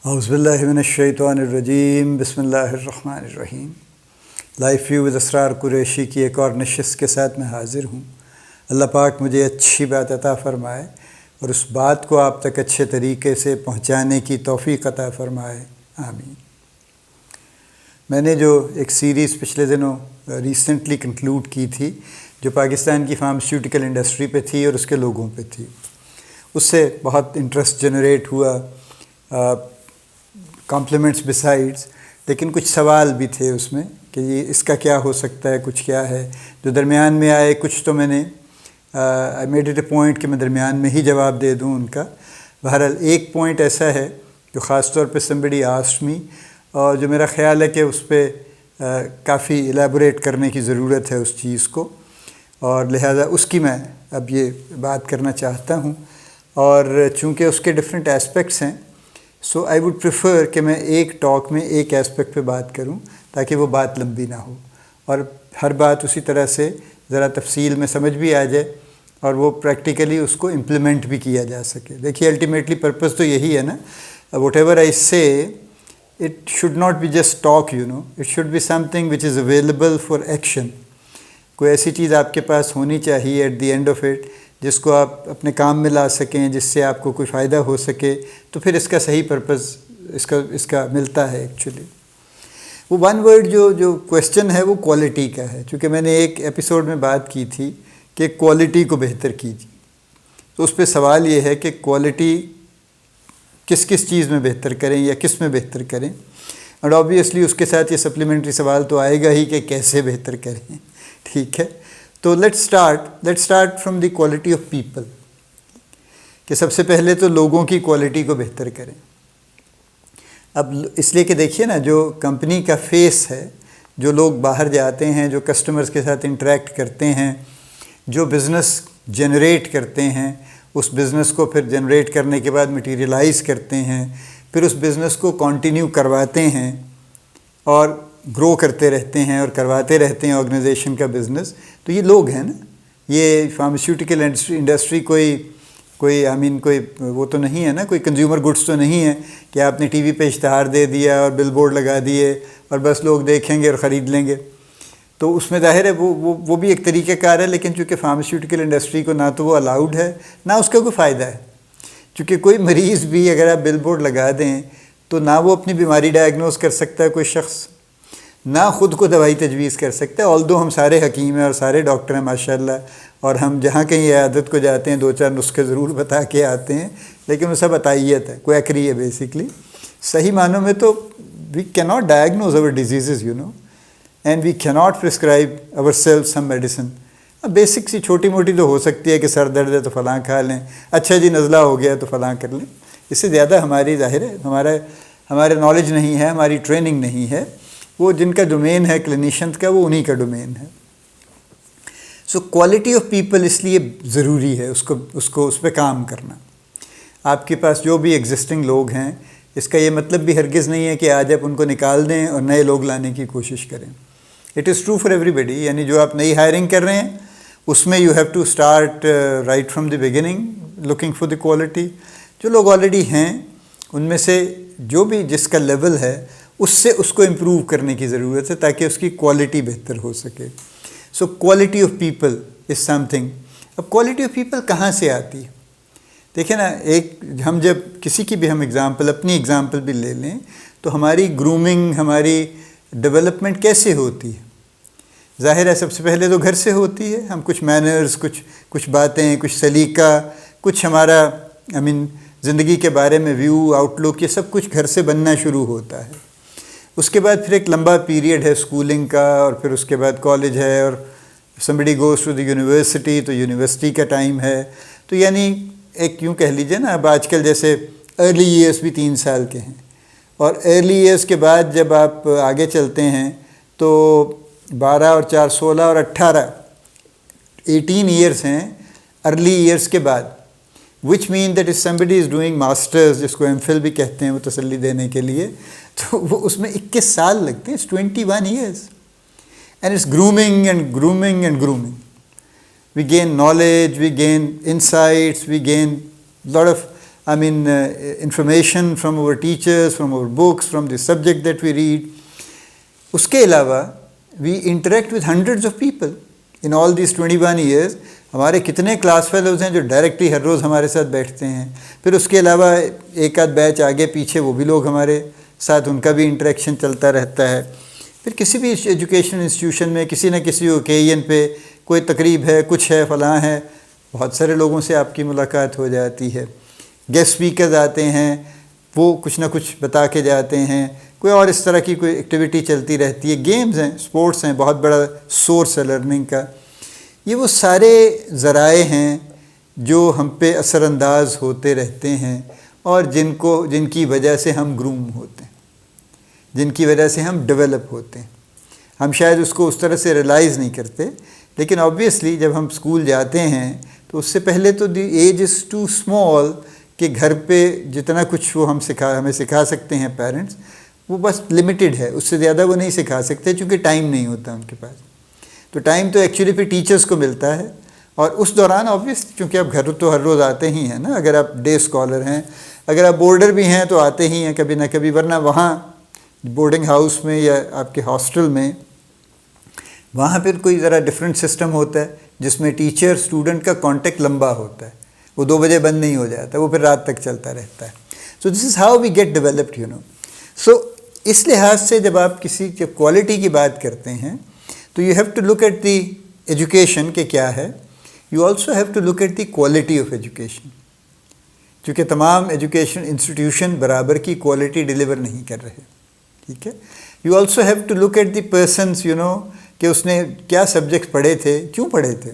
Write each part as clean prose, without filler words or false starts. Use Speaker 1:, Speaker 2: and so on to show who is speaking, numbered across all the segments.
Speaker 1: اعوذ باللہ من الشیطان الرجیم، بسم اللہ الرحمن الرحیم۔ لائف ویو ود اسرار قریشی کی ایک اور نشست کے ساتھ میں حاضر ہوں۔ اللہ پاک مجھے اچھی بات عطا فرمائے اور اس بات کو آپ تک اچھے طریقے سے پہنچانے کی توفیق عطا فرمائے، آمین۔ میں نے جو ایک سیریز پچھلے دنوں ریسنٹلی کنکلوڈ کی تھی جو پاکستان کی فارماسیوٹیکل انڈسٹری پہ تھی اور اس کے لوگوں پہ تھی، اس سے بہت انٹرسٹ جنریٹ ہوا، کمپلیمنٹس بسائڈس، لیکن کچھ سوال بھی تھے اس میں کہ یہ اس کا کیا ہو سکتا ہے، کچھ کیا ہے جو درمیان میں آئے۔ کچھ تو میں نے I made it a point کہ میں درمیان میں ہی جواب دے دوں ان کا۔ بہرحال ایک پوائنٹ ایسا ہے جو خاص طور پہ somebody asked me اور جو میرا خیال ہے کہ اس پہ کافی الیبوریٹ کرنے کی ضرورت ہے اس چیز کو، اور لہٰذا اس کی میں اب یہ بات کرنا چاہتا ہوں۔ اور چونکہ اس کے ڈفرینٹ ایسپیکٹس ہیں، سو آئی وڈ پریفر کہ میں ایک ٹاک میں ایک ایسپیکٹ پہ بات کروں تاکہ وہ بات لمبی نہ ہو اور ہر بات اسی طرح سے ذرا تفصیل میں سمجھ بھی آ جائے اور وہ پریکٹیکلی اس کو امپلیمنٹ بھی کیا جا سکے۔ دیکھیے الٹیمیٹلی پرپز تو یہی ہے نا، what ever I say it should not be just talk, it should be something which is available for action. کوئی ایسی چیز آپ کے پاس ہونی چاہیے at the end of it جس کو آپ اپنے کام میں لا سکیں، جس سے آپ کو کوئی فائدہ ہو سکے، تو پھر اس کا صحیح پرپز اس کا ملتا ہے ایکچولی۔ وہ ون ورڈ جو کویسچن ہے وہ کوالٹی کا ہے، چونکہ میں نے ایک ایپیسوڈ میں بات کی تھی کہ کوالٹی کو بہتر کیجیے، تو اس پہ سوال یہ ہے کہ کوالٹی کس چیز میں بہتر کریں یا کس میں بہتر کریں، اور آبویسلی اس کے ساتھ یہ سپلیمنٹری سوال تو آئے گا ہی کہ کیسے بہتر کریں، ٹھیک ہے۔ تو let's start from the quality of people, کہ سب سے پہلے تو لوگوں کی کوالٹی کو بہتر کریں۔ اب اس لیے کہ دیکھیے نا، جو کمپنی کا فیس ہے، جو لوگ باہر جاتے ہیں، جو کسٹمرز کے ساتھ انٹریکٹ کرتے ہیں، جو بزنس جنریٹ کرتے ہیں، اس بزنس کو پھر جنریٹ کرنے کے بعد مٹیریلائز کرتے ہیں، پھر اس بزنس کو کنٹینیو کرواتے ہیں اور گرو کرتے رہتے ہیں اور کرواتے رہتے ہیں آرگنائزیشن کا بزنس، تو یہ لوگ ہیں نا۔ یہ فارماسیوٹیکل انڈسٹری کوئی وہ تو نہیں ہے نا، کوئی کنزیومر گڈس تو نہیں ہے کہ آپ نے ٹی وی پہ اشتہار دے دیا اور بل بورڈ لگا دیے اور بس لوگ دیکھیں گے اور خرید لیں گے۔ تو اس میں ظاہر ہے وہ بھی ایک طریقہ کار ہے، لیکن چونکہ فارماسیوٹیکل انڈسٹری کو نہ تو وہ الاؤڈ ہے نہ اس کا کوئی فائدہ ہے، چونکہ کوئی مریض بھی اگر آپ بل بورڈ لگا دیں تو نہ وہ اپنی بیماری ڈائگنوز کر سکتا ہے کوئی شخص، نہ خود کو دوائی تجویز کر سکتا ہے۔ آلدو ہم سارے حکیم ہیں اور سارے ڈاکٹر ہیں ماشاءاللہ، اور ہم جہاں کہیں عیادت کو جاتے ہیں 2-4 نسخے ضرور بتا کے آتے ہیں، لیکن وہ سب عطائیت ہے، کوئی ایکری ہے بیسکلی۔ صحیح معنوں میں تو we can not diagnose our diseases and we can not prescribe our self some medicine. Basic سی چھوٹی موٹی تو ہو سکتی ہے کہ سر درد ہے تو فلاں کھا لیں، اچھا جی نزلہ ہو گیا تو فلاں کر لیں، اس سے زیادہ ہماری ظاہر ہے ہمارے نالج نہیں ہے، ہماری ٹریننگ نہیں ہے۔ وہ جن کا ڈومین ہے کلینیشنز کا، وہ انہی کا ڈومین ہے۔ سو کوالٹی آف پیپل اس لیے ضروری ہے اس پہ کام کرنا۔ آپ کے پاس جو بھی ایگزسٹنگ لوگ ہیں، اس کا یہ مطلب بھی ہرگز نہیں ہے کہ آج آپ ان کو نکال دیں اور نئے لوگ لانے کی کوشش کریں۔ It is true for everybody, یعنی جو آپ نئی ہائرنگ کر رہے ہیں اس میں you have to start right from the beginning looking for the quality. جو لوگ آلریڈی ہیں ان میں سے جو بھی جس کا لیول ہے اس کو امپروو کرنے کی ضرورت ہے تاکہ اس کی کوالٹی بہتر ہو سکے۔ So quality of people is some thing. اب کوالٹی آف پیپل کہاں سے آتی ہے؟ دیکھیں نا، ہم جب کسی کی بھی ہم ایگزامپل، اپنی ایگزامپل بھی لے لیں تو ہماری گرومنگ، ہماری ڈیولپمنٹ کیسے ہوتی ہے؟ ظاہر ہے سب سے پہلے تو گھر سے ہوتی ہے۔ ہم کچھ مینرز، کچھ باتیں، کچھ سلیقہ، کچھ ہمارا زندگی کے بارے میں ویو، آؤٹ لک، یہ سب کچھ گھر سے بننا شروع ہوتا ہے۔ اس کے بعد پھر ایک لمبا پیریڈ ہے اسکولنگ کا، اور پھر اس کے بعد کالج ہے، اور somebody goes to the university تو یونیورسٹی کا ٹائم ہے۔ تو یعنی ایک یوں کہہ لیجیے نا، اب آج کل جیسے ارلی ایئرس بھی 3 سال کے ہیں، اور ارلی ایئرس کے بعد جب آپ آگے چلتے ہیں تو 12 اور 4 16 اور 18 ایئرس ہیں ارلی ایئرس کے بعد، which mean that if somebody is doing masters، جس کو ایم فل بھی کہتے ہیں وہ تسلی دینے کے لیے، تو وہ اس میں 21 سال لگتے ہیں، 21 years، and it's grooming and grooming and grooming. We gain knowledge, we gain insights, we gain lot of information from our teachers, from our books, from the subject that we read. اس کے علاوہ we interact with hundreds of people in all these 21 years. ہمارے کتنے class fellows ہیں جو directly ہر روز ہمارے ساتھ بیٹھتے ہیں. پھر اس کے علاوہ ایک آدھ بیچ آگے پیچھے وہ بھی لوگ ہمارے ساتھ, ان کا بھی انٹریکشن چلتا رہتا ہے. پھر کسی بھی ایجوکیشن انسٹیٹیوشن میں کسی نہ کسی اوکیزن پہ کوئی تقریب ہے, کچھ ہے, فلاں ہے, بہت سارے لوگوں سے آپ کی ملاقات ہو جاتی ہے. گیسٹ اسپیکرز آتے ہیں, وہ کچھ نہ کچھ بتا کے جاتے ہیں. کوئی اور اس طرح کی کوئی ایکٹیویٹی چلتی رہتی ہے. گیمز ہیں, اسپورٹس ہیں, بہت بڑا سورس ہے لرننگ کا. یہ وہ سارے ذرائع ہیں جو ہم پہ اثر انداز ہوتے رہتے ہیں اور جن کی وجہ سے ہم گروم ہوتے ہیں, جن کی وجہ سے ہم ڈیولپ ہوتے ہیں. ہم شاید اس کو اس طرح سے ریلائز نہیں کرتے, لیکن آبویسلی جب ہم اسکول جاتے ہیں تو اس سے پہلے تو the age is too small کہ گھر پہ جتنا کچھ وہ ہمیں سکھا سکتے ہیں پیرنٹس, وہ بس لمیٹڈ ہے. اس سے زیادہ وہ نہیں سکھا سکتے چونکہ ٹائم نہیں ہوتا ان کے پاس. تو ٹائم تو ایکچولی پھر ٹیچرس کو ملتا ہے, اور اس دوران آبویسلی چونکہ آپ گھر تو ہر روز آتے ہی ہیں نا, اگر آپ ڈے اسکالر ہیں, اگر آپ بورڈر بھی ہیں تو آتے ہی ہیں کبھی نہ کبھی. ورنہ وہاں بورڈنگ ہاؤس میں یا آپ کے ہاسٹل میں, وہاں پھر کوئی ذرا ڈفرینٹ سسٹم ہوتا ہے جس میں ٹیچر اسٹوڈنٹ کا کانٹیکٹ لمبا ہوتا ہے. وہ 2 بجے بند نہیں ہو جاتا, وہ پھر رات تک چلتا رہتا ہے. So this is how we get developed so اس لحاظ سے جب آپ جب کوالٹی کی بات کرتے ہیں تو you have to look at the education کہ کیا ہے. You also have to look at the quality of education, چونکہ تمام ایجوکیشن انسٹیٹیوشن برابر کی کوالٹی ڈیلیور نہیں کر رہے. ٹھیک ہے. You also have to look at the persons کہ اس نے کیا سبجیکٹ پڑھے تھے, کیوں پڑھے تھے.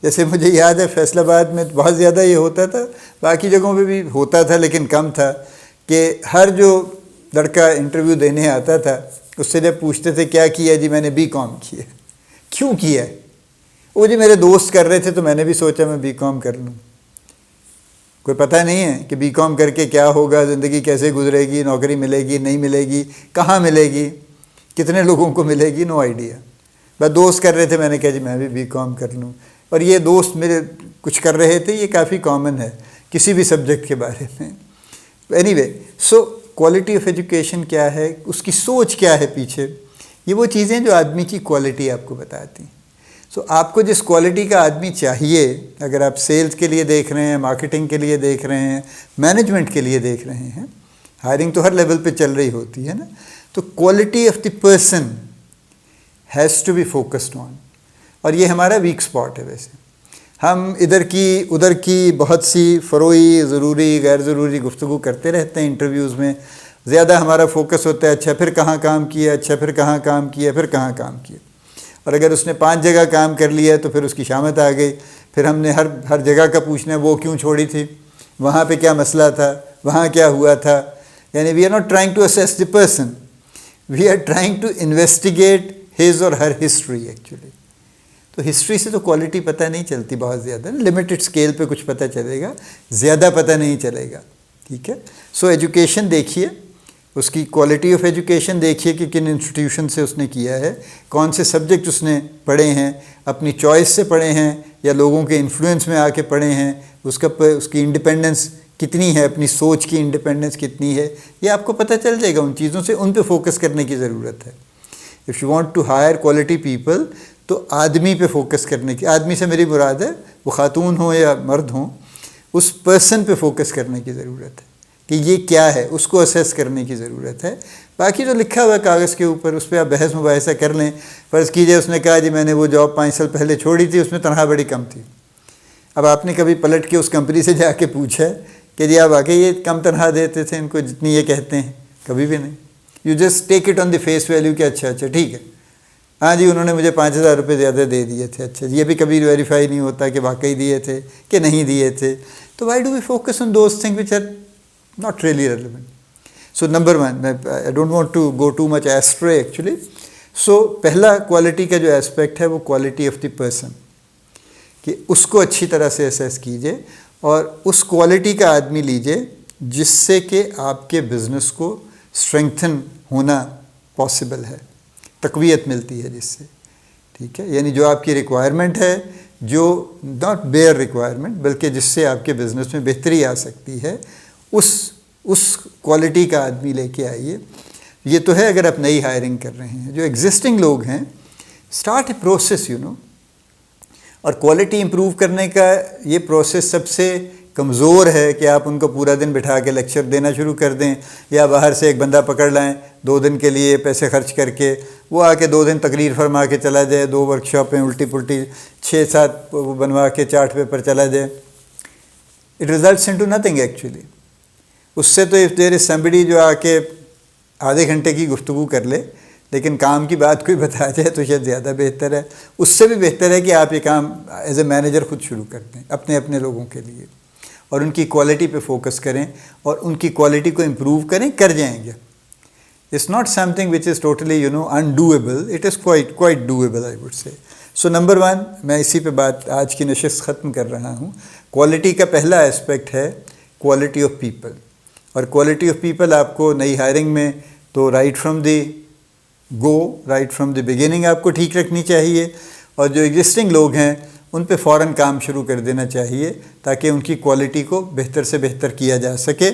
Speaker 1: جیسے مجھے یاد ہے فیصل آباد میں بہت زیادہ یہ ہوتا تھا, باقی جگہوں پہ بھی ہوتا تھا لیکن کم تھا, کہ ہر جو لڑکا انٹرویو دینے آتا تھا اس سے جب پوچھتے تھے کیا کیا, جی میں نے BCom کیا. کیوں کیا ہے؟ وہ جی میرے دوست کر رہے تھے تو میں نے بھی سوچا میں BCom کر لوں. کوئی پتہ نہیں ہے کہ BCom کر کے کیا ہوگا, زندگی کیسے گزرے گی, نوکری ملے گی نہیں ملے گی, کہاں ملے گی, کتنے لوگوں کو ملے گی, نو آئیڈیا. بس دوست کر رہے تھے, میں نے کہا جی میں بھی BCom کر لوں. اور یہ دوست میرے کچھ کر رہے تھے, یہ کافی کامن ہے کسی بھی سبجیکٹ کے بارے میں. Any way, so quality of education کیا ہے, اس کی سوچ کیا ہے پیچھے, یہ وہ چیزیں جو آدمی کی کوالٹی آپ کو بتاتی ہیں. سو آپ کو جس کوالٹی کا آدمی چاہیے, اگر آپ سیلز کے لیے دیکھ رہے ہیں, مارکیٹنگ کے لیے دیکھ رہے ہیں, مینجمنٹ کے لیے دیکھ رہے ہیں, ہائرنگ تو ہر لیول پہ چل رہی ہوتی ہے نا, تو quality of the person has to be focused on. اور یہ ہمارا ویک اسپاٹ ہے. ویسے ہم ادھر کی بہت سی فروئی, ضروری غیر ضروری گفتگو کرتے رہتے ہیں انٹرویوز میں. زیادہ ہمارا فوکس ہوتا ہے اچھا پھر کہاں کام کیا, اچھا پھر کہاں کام کیا, پھر کہاں کام کیا. اور اگر اس نے 5 جگہ کام کر لیا تو پھر اس کی شامت آ گئی. پھر ہم نے ہر جگہ کا پوچھنا ہے وہ کیوں چھوڑی تھی, وہاں پہ کیا مسئلہ تھا, وہاں کیا ہوا تھا. یعنی we are not trying to assess the person, we are trying to investigate his or her history actually. تو ہسٹری سے تو کوالٹی پتہ نہیں چلتی بہت زیادہ, لمیٹڈ اسکیل پہ کچھ پتہ چلے گا, زیادہ پتہ نہیں چلے گا. ٹھیک ہے. سو ایجوکیشن دیکھیے, اس کی کوالٹی آف ایجوکیشن دیکھیے کہ کن انسٹیٹیوشن سے اس نے کیا ہے, کون سے سبجیکٹ اس نے پڑھے ہیں, اپنی چوائس سے پڑھے ہیں یا لوگوں کے انفلوئنس میں آ کے پڑھے ہیں, اس کی انڈیپینڈنس کتنی ہے, اپنی سوچ کی انڈیپینڈنس کتنی ہے, یہ آپ کو پتہ چل جائے گا. ان چیزوں سے ان پہ فوکس کرنے کی ضرورت ہے. If you want to hire quality people تو آدمی پہ فوکس کرنے کی, آدمی سے میری مراد ہے وہ خاتون ہوں یا مرد ہوں, اس پرسن پہ فوکس کرنے کی ضرورت ہے کہ یہ کیا ہے, اس کو اسیس کرنے کی ضرورت ہے. باقی جو لکھا ہوا ہے کاغذ کے اوپر اس پہ آپ بحث مباحثہ کر لیں. فرض کیجئے اس نے کہا جی میں نے وہ جاب 5 سال پہلے چھوڑی تھی, اس میں تنخواہ بڑی کم تھی. اب آپ نے کبھی پلٹ کے اس کمپنی سے جا کے پوچھا کہ جی آپ واقعی یہ کم تنخواہ دیتے تھے ان کو جتنی یہ کہتے ہیں؟ کبھی بھی نہیں. You just take it on the face value کہ اچھا ٹھیک ہے, ہاں جی انہوں نے مجھے 5,000 روپے زیادہ دے دیے تھے. اچھا یہ بھی کبھی ویریفائی نہیں ہوتا کہ واقعی دیے تھے کہ نہیں دیے تھے. تو why do we focus on those thing which are not really relevant. So number 1, I don't want to go too much astray actually. So پہلا کوالٹی کا جو ایسپیکٹ ہے وہ کوالٹی آف دی پرسن, کہ اس کو اچھی طرح سے اسیس کیجئے اور اس کوالٹی کا آدمی لیجئے جس سے کہ آپ کے بزنس کو اسٹرینگتھن ہونا پاسبل ہے, تقویت ملتی ہے جس سے. ٹھیک ہے. یعنی جو آپ کی ریکوائرمنٹ ہے جو ناٹ بیئر ریکوائرمنٹ بلکہ جس سے آپ کے بزنس میں بہتری آ سکتی ہے، اس کوالٹی کا آدمی لے کے آئیے۔ یہ تو ہے اگر آپ نئی ہائرنگ کر رہے ہیں۔ جو ایگزسٹنگ لوگ ہیں، اسٹارٹ اے پروسیس اور کوالٹی امپروو کرنے کا یہ پروسیس سب سے کمزور ہے کہ آپ ان کو پورا دن بٹھا کے لیکچر دینا شروع کر دیں، یا باہر سے ایک بندہ پکڑ لائیں 2 دن کے لیے پیسے خرچ کر کے، وہ آ کے 2 دن تقریر فرما کے چلا جائے، 2 ورکشاپیں الٹی پلٹی 6-7 بنوا کے چارٹ پیپر چلا جائے۔ It results into nothing actually. اس سے تو اف دیر از سمبڈی جو آ کے آدھے گھنٹے کی گفتگو کر لے لیکن کام کی بات کوئی بتا جائے تو شاید زیادہ بہتر ہے۔ اس سے بھی بہتر ہے کہ آپ یہ کام ایز اے مینیجر خود شروع کر دیں اپنے لوگوں کے لیے، اور ان کی کوالٹی پہ فوکس کریں اور ان کی کوالٹی کو امپروو کریں، کر جائیں گے۔ It's not something which is totally undoable, it is quite doable I would say. So number 1، میں اسی پہ بات آج کی نشست ختم کر رہا ہوں۔ کوالٹی کا پہلا اسپیکٹ ہے کوالٹی آف پیپل، اور کوالٹی آف پیپل آپ کو نئی ہائرنگ میں تو رائٹ فرام دی بگننگ آپ کو ٹھیک رکھنی چاہیے، اور جو ایگزسٹنگ لوگ ہیں ان پہ فوراً کام شروع کر دینا چاہیے تاکہ ان کی کوالٹی کو بہتر سے بہتر کیا جا سکے۔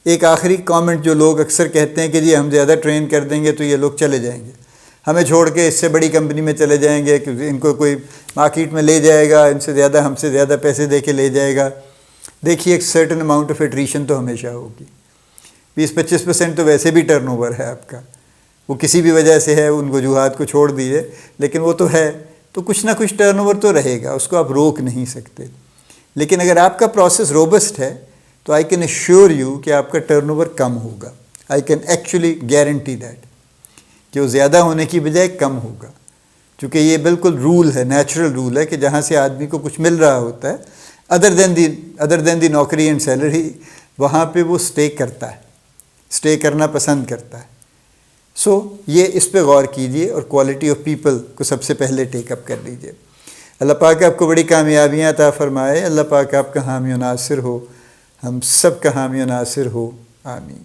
Speaker 1: ایک آخری کامنٹ، جو لوگ اکثر کہتے ہیں کہ جی ہم زیادہ ٹرین کر دیں گے تو یہ لوگ چلے جائیں گے، ہمیں چھوڑ کے اس سے بڑی کمپنی میں چلے جائیں گے، کیونکہ ان کو کوئی مارکیٹ میں لے جائے گا، ہم سے زیادہ پیسے دے کے لے جائے گا۔ دیکھیے ایک سرٹن اماؤنٹ آف ایٹریشن تو ہمیشہ ہوگی، 20-25% تو ویسے بھی ٹرن اوور ہے آپ کا، وہ کسی بھی وجہ سے ہے، ان وجوہات کو چھوڑ دیجیے، لیکن وہ تو ہے، تو کچھ نہ کچھ ٹرن اوور تو رہے گا، اس کو آپ روک نہیں سکتے۔ لیکن اگر آپ کا پروسیس روبسٹ ہے تو آئی کین ایشور یو کہ آپ کا ٹرن اوور کم ہوگا۔ I can actually guarantee that کہ وہ زیادہ ہونے کی بجائے کم ہوگا، چونکہ یہ بالکل رول ہے، نیچرل رول ہے کہ جہاں سے آدمی کو کچھ مل رہا ہوتا ہے ادر دین دی نوکری اینڈ سیلری، وہاں پہ وہ اسٹے کرنا پسند کرتا ہے۔ سو یہ اس پہ غور کیجئے اور کوالٹی آف پیپل کو سب سے پہلے ٹیک اپ کر لیجئے۔ اللہ پاک آپ کو بڑی کامیابیاں عطا فرمائے، اللہ پاک آپ کا حامی و ناصر ہو، ہم سب کا حامی و ناصر ہو، آمین۔